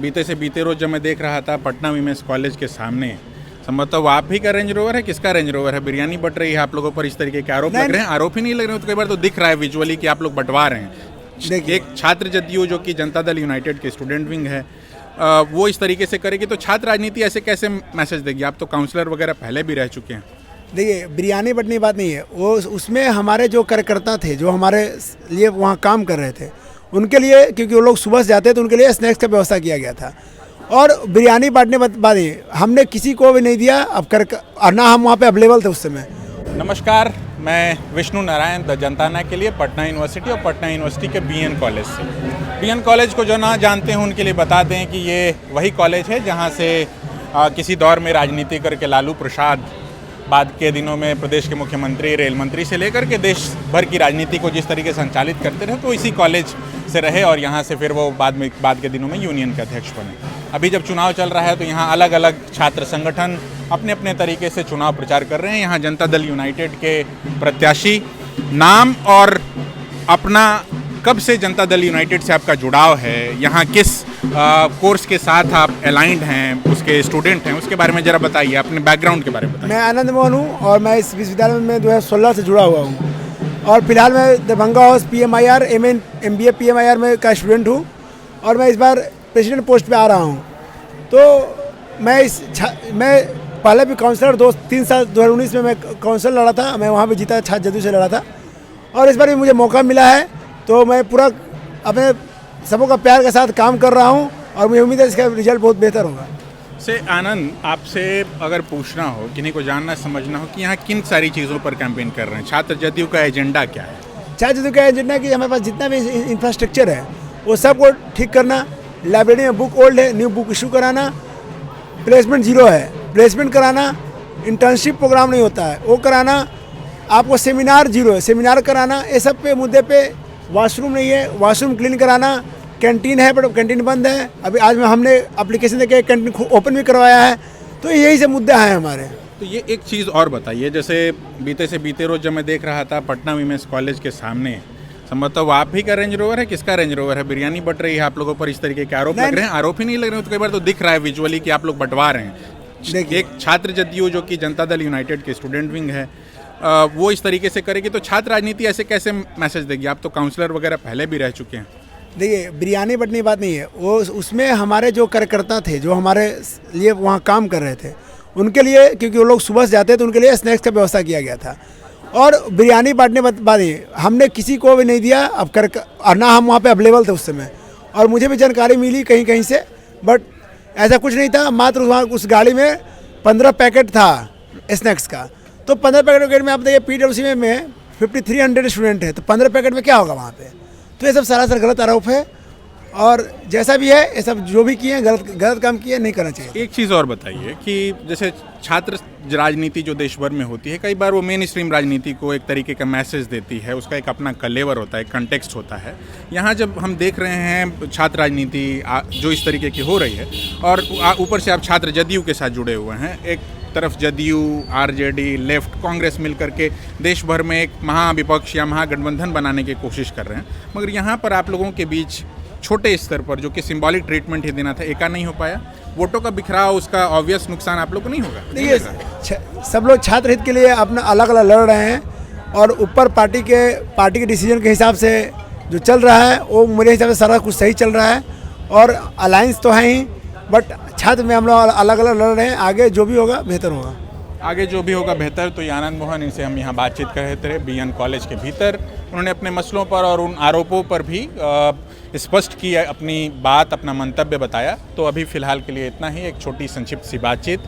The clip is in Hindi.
बीते रोज जब मैं देख रहा था पटना वीमेंस कॉलेज के सामने, संभवतः वो आप ही का रेंज रोवर है, किसका रेंज रोवर है, बिरयानी बट रही है, आप लोगों पर इस तरीके के आरोप लग रहे हैं। आरोप ही नहीं लग रहे हैं, तो कई बार तो दिख रहा है विजुअली कि आप लोग बंटवा रहे हैं। एक छात्र जदयू जो कि जनता दल यूनाइटेड के स्टूडेंट विंग है, वो इस तरीके से करेगी तो छात्र राजनीति ऐसे कैसे मैसेज देगी? आप तो काउंसलर वगैरह पहले भी रह चुके हैं। देखिए, बिरयानी बटनी बात नहीं है वो, उसमें हमारे जो कार्यकर्ता थे जो हमारे लिए वहाँ काम कर रहे थे उनके लिए, क्योंकि वो लोग सुबह से जाते हैं तो उनके लिए स्नैक्स का व्यवस्था किया गया था। और बिरयानी बांटने बाद हमने किसी को भी नहीं दिया, अब कर और ना हम वहाँ पे अवेलेबल थे उस समय। नमस्कार, मैं विष्णु नारायण द जनताना के लिए पटना यूनिवर्सिटी और पटना यूनिवर्सिटी के बीएन कॉलेज से। बीएन कॉलेज को जो ना जानते हैं उनके लिए बता दें कि ये वही कॉलेज है जहाँ से किसी दौर में राजनीति करके लालू प्रसाद, बाद के दिनों में प्रदेश के मुख्यमंत्री, रेल मंत्री से लेकर के देश भर की राजनीति को जिस तरीके से संचालित करते रहे, तो इसी कॉलेज से रहे और यहाँ से फिर वो बाद के दिनों में यूनियन के अध्यक्ष बने। अभी जब चुनाव चल रहा है तो यहाँ अलग अलग छात्र संगठन अपने अपने तरीके से चुनाव प्रचार कर रहे हैं। यहाँ जनता दल यूनाइटेड के प्रत्याशी, नाम और अपना कब से जनता दल यूनाइटेड से आपका जुड़ाव है, यहाँ किस कोर्स के साथ आप अलाइंड हैं, उसके स्टूडेंट हैं, उसके बारे में ज़रा बताइए, अपने बैकग्राउंड के बारे में बताइए। मैं आनंद मोहन हूँ और मैं इस विश्वविद्यालय में 2016 से जुड़ा हुआ हूँ और फिलहाल मैं Darbhanga house PMIR MBA PMIR में का स्टूडेंट हूँ और मैं इस बार प्रेसिडेंट पोस्ट पे आ रहा हूँ। तो मैं पहले भी काउंसलर 3 साल 2019 में मैं काउंसलर लड़ा था, मैं वहाँ भी जीता, छात्र जदयू से लड़ा था और इस बार भी मुझे मौका मिला है तो मैं पूरा अपने सबों का प्यार के साथ काम कर रहा हूँ और मुझे उम्मीद है इसका रिजल्ट बहुत बेहतर होगा। से आनंद, आपसे अगर पूछना हो, किन्हीं को जानना समझना हो कि यहाँ किन सारी चीज़ों पर कैंपेन कर रहे हैं, छात्र जदयू का एजेंडा क्या है? छात्र जदयू का एजेंडा कि हमारे पास जितना भी इंफ्रास्ट्रक्चर है वो सबको ठीक करना, लाइब्रेरी में बुक ओल्ड है, न्यू बुक इशू कराना, प्लेसमेंट जीरो है, प्लेसमेंट कराना, इंटर्नशिप प्रोग्राम नहीं होता है वो कराना, आपको सेमिनार जीरो है, सेमिनार कराना, ये सब पे मुद्दे पे, वॉशरूम नहीं है, वॉशरूम क्लीन कराना, कैंटीन है पर कैंटीन बंद है, अभी आज में हमने एप्लीकेशन देके कैंटीन ओपन भी करवाया है, तो यही से मुद्दे हैं हमारे। तो ये एक चीज़ और बताइए, जैसे बीते रोज जब मैं देख रहा था पटना वीमेंस कॉलेज के सामने, संभवतः वो आप ही का रेंज रोवर है, किसका रेंज रोवर है, बिरयानी बट रही है, आप लोगों पर इस तरीके के आरोप लग रहे हैं। आरोप ही नहीं लग रहे हैं, तो कई बार तो दिख रहा है विजुअली कि आप लोग बंटवा रहे हैं। एक छात्र जदयू जो कि जनता दल यूनाइटेड के स्टूडेंट विंग है, वो इस तरीके से करेगी तो छात्र राजनीति ऐसे कैसे मैसेज देगी? आप तो काउंसलर वगैरह पहले भी रह चुके हैं। देखिए, बिरयानी बटनी बात नहीं है वो, उसमें हमारे जो कार्यकर्ता थे जो हमारे लिए वहाँ काम कर रहे थे उनके लिए, क्योंकि वो लोग सुबह से जाते हैं तो उनके लिए स्नैक्स का व्यवस्था किया गया था। और बिरयानी बांटने बाद हमने किसी को भी नहीं दिया, अब और ना हम वहाँ पे अवेलेबल थे उस समय, और मुझे भी जानकारी मिली कहीं कहीं से, बट ऐसा कुछ नहीं था। मात्र वहाँ उस गाड़ी में 15 पैकेट था स्नैक्स का, तो 15 पैकेट में आप देखिए PWC में 5300 स्टूडेंट है, तो 15 पैकेट में क्या होगा वहाँ पे? तो ये सब सरासर गलत आरोप है और जैसा भी है ये सब जो भी किए गलत काम किए, नहीं करना चाहिए। एक चीज़ और बताइए कि जैसे छात्र राजनीति जो देश भर में होती है, कई बार वो मेन स्ट्रीम राजनीति को एक तरीके का मैसेज देती है, उसका एक अपना कलेवर होता है, कंटेक्स्ट होता है। यहाँ जब हम देख रहे हैं छात्र राजनीति जो इस तरीके की हो रही है और ऊपर से आप छात्र जदयू के साथ जुड़े हुए हैं, एक तरफ जदयू, RJD, लेफ्ट, कांग्रेस मिलकर के देश भर में एक महाविपक्ष या महागठबंधन बनाने की कोशिश कर रहे हैं, मगर यहाँ पर आप लोगों के बीच छोटे स्तर पर जो कि सिंबॉलिक ट्रीटमेंट ही देना था, एका नहीं हो पाया। वोटों का बिखराव, उसका ऑब्वियस नुकसान आप लोग को नहीं होगा? देखिए, सब लोग छात्र हित के लिए अपना अलग अलग लड़ रहे हैं और ऊपर पार्टी के डिसीजन के हिसाब से जो चल रहा है वो मेरे हिसाब से सारा कुछ सही चल रहा है और अलायंस तो है ही, बट छात्र में हम लोग अलग अलग लड़ रहे हैं। आगे जो भी होगा बेहतर होगा, आगे जो भी होगा बेहतर। तो ये आनंद मोहन, इनसे हम यहाँ बातचीत कर रहे थे बीएन कॉलेज के भीतर। उन्होंने अपने मसलों पर और उन आरोपों पर भी स्पष्ट किया, अपनी बात, अपना मंतव्य बताया। तो अभी फ़िलहाल के लिए इतना ही, एक छोटी संक्षिप्त सी बातचीत।